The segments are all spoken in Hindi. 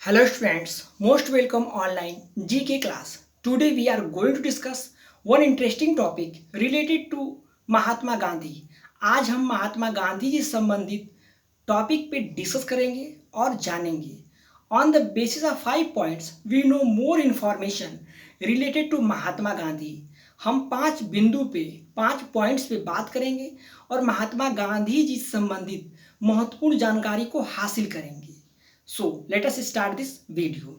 Hello students, most welcome online GK class. Today we are going to discuss one interesting topic related to Mahatma Gandhi. आज हम महात्मा गांधी जी से संबंधित टॉपिक पे डिस्कस करेंगे और जानेंगे. On the basis of 5 points we know more information related to Mahatma Gandhi. हम 5 बिंदु पे 5 पॉइंट्स पे बात करेंगे और महात्मा गांधी जी से संबंधित महत्वपूर्ण जानकारी को हासिल करेंगे. So let us start this video.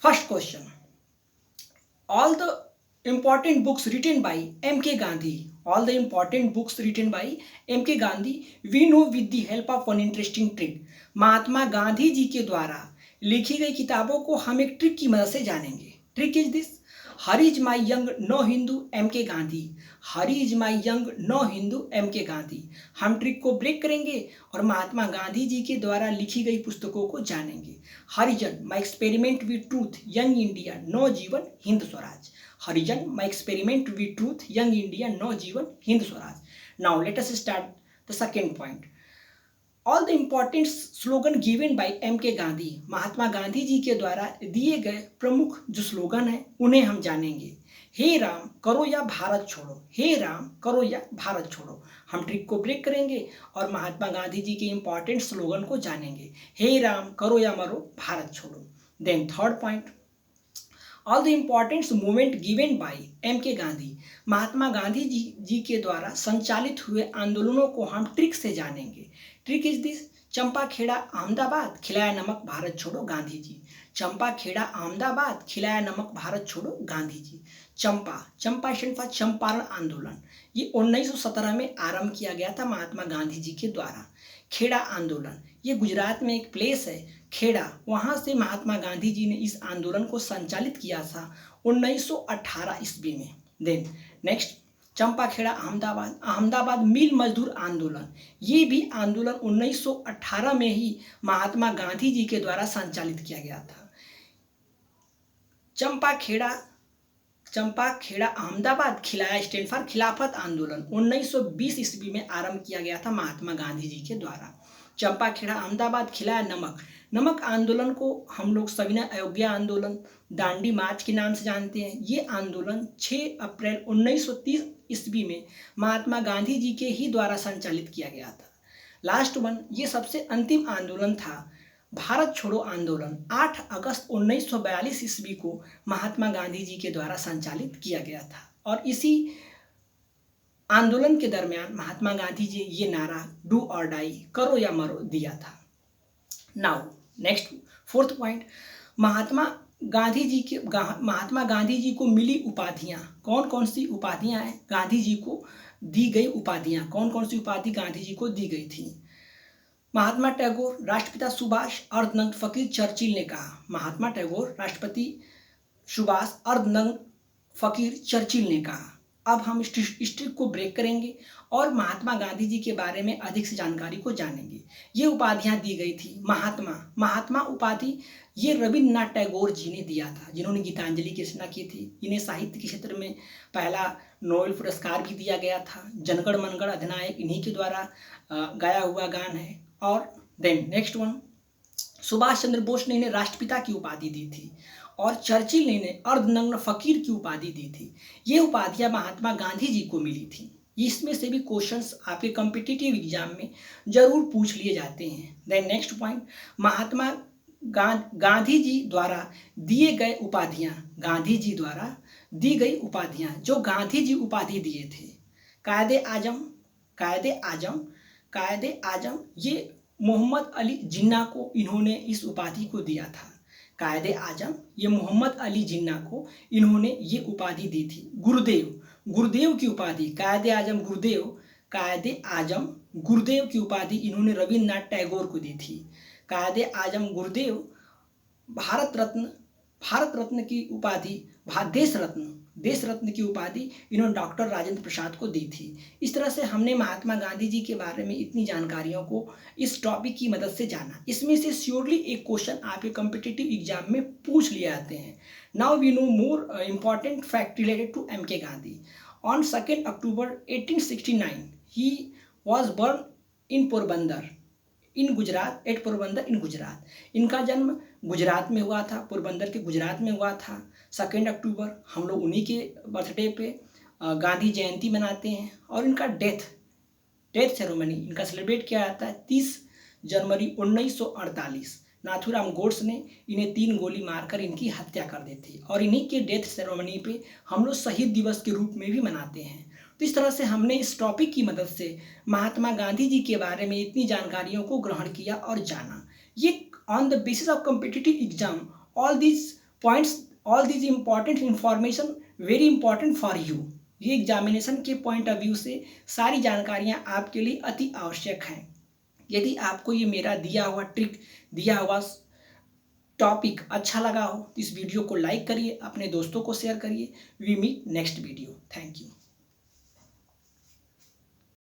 First question. All the important books written by M.K. Gandhi. All the important books written by M.K. Gandhi we know with the help of one interesting trick. महात्मा गांधी जी के द्वारा लिखी गई किताबों को हम एक ट्रिक की मदद से जानेंगे. Trick is this. Her is my young no Hindu M K Gandhi. Her is my young no Hindu M K Gandhi. हम ट्रिक को ब्रेक करेंगे और महात्मा गांधी जी के द्वारा लिखी गई पुस्तकों को जानेंगे. Harijan my experiment with truth young India Navjivan Hind Swaraj. Harijan my experiment with truth young India Navjivan Hind Swaraj. Now let us start the second point. All the important slogan given by M K Gandhi. महात्मा गांधी जी के द्वारा दिए गए प्रमुख जो स्लोगन हैं उन्हें हम जानेंगे. हे राम करो या भारत छोड़ो. हे राम करो या भारत छोड़ो. हम ट्रिक को ब्रेक करेंगे और महात्मा गांधी जी के इम्पॉर्टेंट स्लोगन को जानेंगे. हे राम करो या मरो भारत छोड़ो. Then third point. All the important movement given by M K Gandhi. महात्मा गांधी जी के द्वारा संचालित हुए आंदोलनों को हम ट्रिक से जानेंगे. Trick is this. Champa Kheda Ahmedabad खिलाया नमक भारत छोड़ो गांधी जी. चंपा खेड़ा अहमदाबाद खिलाया नमक भारत छोड़ो गांधी जी. चंपा स्टैंड फॉर चंपारण आंदोलन. ये 1917 में आरंभ किया गया था महात्मा गांधी जी के द्वारा. खेड़ा आंदोलन ये गुजरात में एक प्लेस है खेड़ा. वहाँ से महात्मा गांधी जी ने इस आंदोलन को संचालित किया था 1918 ईस्वी में. Then next. चंपाखेड़ा अहमदाबाद. अहमदाबाद मिल मजदूर आंदोलन. ये भी आंदोलन 1918 में ही महात्मा गांधी जी के द्वारा संचालित किया गया था. चंपाखेड़ा अहमदाबाद खिलाया स्टैंड फॉर खिलाफत आंदोलन 1920 ईस्वी में आरंभ किया गया था महात्मा गांधी जी के द्वारा. चंपाखेड़ा अहमदाबाद खिलाया नमक आंदोलन को हम लोग सविनय अवज्ञा आंदोलन, दांडी मार्च के नाम से जानते हैं. ये आंदोलन 6 अप्रैल 1930 ईस्वी में महात्मा गांधी जी के ही द्वारा संचालित किया गया था. Last one. ये सबसे अंतिम आंदोलन था भारत छोड़ो आंदोलन. 8 अगस्त 1942 ईस्वी को महात्मा गांधी जी के द्वारा संचालित किया गया था और इसी आंदोलन के दरमियान महात्मा गांधी जी ये नारा डू और डाई करो या मरो दिया था. Now next fourth point. Mahatma Gandhi ji को मिली उपाधियां. कौन कौन सी उपाधियां हैं गांधी जी को दी गई उपाधियां. कौन कौन सी उपाधि गांधी जी को दी गई थी. महात्मा टैगोर, राष्ट्रपिता सुभाष, अर्धनग्न फकीर चर्चिल ने कहा. महात्मा टैगोर, राष्ट्रपति सुभाष, अर्धनग्न फकीर चर्चिल ने कहा. अब हम इस ट्रिक को ब्रेक करेंगे और महात्मा गांधी जी के बारे में अधिक से जानकारी को जानेंगे. ये उपाधियां दी गई थी. महात्मा उपाधि ये रविन्द्रनाथ टैगोर जी ने दिया था जिन्होंने गीतांजलि की रचना की थी. इन्हें साहित्य के क्षेत्र में पहला नोबेल पुरस्कार भी दिया गया था. जनगण मनगढ़ अधिनायक इन्हीं के द्वारा गाया हुआ गान है. और then next one. Subhash Chandra Bose ने इन्हें राष्ट्रपिता की उपाधि दी थी और चर्चिल ने इन्हें अर्धनग्न फकीर की उपाधि दी थी. ये उपाधियां महात्मा गांधी जी को मिली थी. इसमें से भी क्वेश्चंस आपके कॉम्पिटिटिव एग्जाम में जरूर पूछ लिए जाते हैं. Then next point. Mahatma Gandhi ji द्वारा दिए गए उपाधियां. गांधी जी द्वारा दी गई उपाधियां जो गांधी जी उपाधि दिए थे. कायदे आजम ये मोहम्मद अली जिन्ना को इन्होंने इस उपाधि को दिया था. कायदे आजम ये मोहम्मद अली जिन्ना को इन्होंने ये उपाधि दी थी. गुरुदेव की उपाधि. कायदे आजम गुरुदेव की उपाधि इन्होंने रविन्द्रनाथ टैगोर को दी थी. कायदे आजम गुरुदेव. भारत रत्न की उपाधि देश रत्न की उपाधि इन्होंने डॉक्टर राजेंद्र प्रसाद को दी थी. इस तरह से हमने महात्मा गांधी जी के बारे में इतनी जानकारियों को इस टॉपिक की मदद से जाना. इसमें से श्योरली एक क्वेश्चन आपके कॉम्पिटिटिव एग्जाम में पूछ लिए जाते हैं. Now we know more important fact related to M K Gandhi. On 2 October 1869 he was born in Porbandar. In Gujarat at Porbandar in Gujarat. इनका जन्म गुजरात में हुआ था, पोरबंदर के गुजरात में हुआ था। 2 अक्टूबर हम लोग उन्हीं के बर्थडे पे गांधी जयंती मनाते हैं। और इनका डेथ सेरेमनी इनका सेलिब्रेट किया जाता है 30 जनवरी 1948। नाथूराम गोड्स ने इन्हें 3 गोली मारकर इनकी हत्या कर दी थी और इन्हीं के डेथ सेरेमनी पे हम लोग शहीद दिवस के रूप में भी मनाते हैं। तो इस तरह से हमने इस टॉपिक की मदद से महात्मा गांधी जी के बारे में इतनी जानकारियों को ग्रहण किया और जाना। ये on the basis of competitive exam all these points, all these important information very important for you. ये एग्जामिनेशन के पॉइंट ऑफ व्यू से सारी जानकारियाँ आपके लिए अति आवश्यक हैं। यदि आपको ये मेरा दिया हुआ ट्रिक, दिया हुआ टॉपिक अच्छा लगा हो तो इस वीडियो को लाइक करिए, अपने दोस्तों को शेयर करिए। We meet next video. Thank you.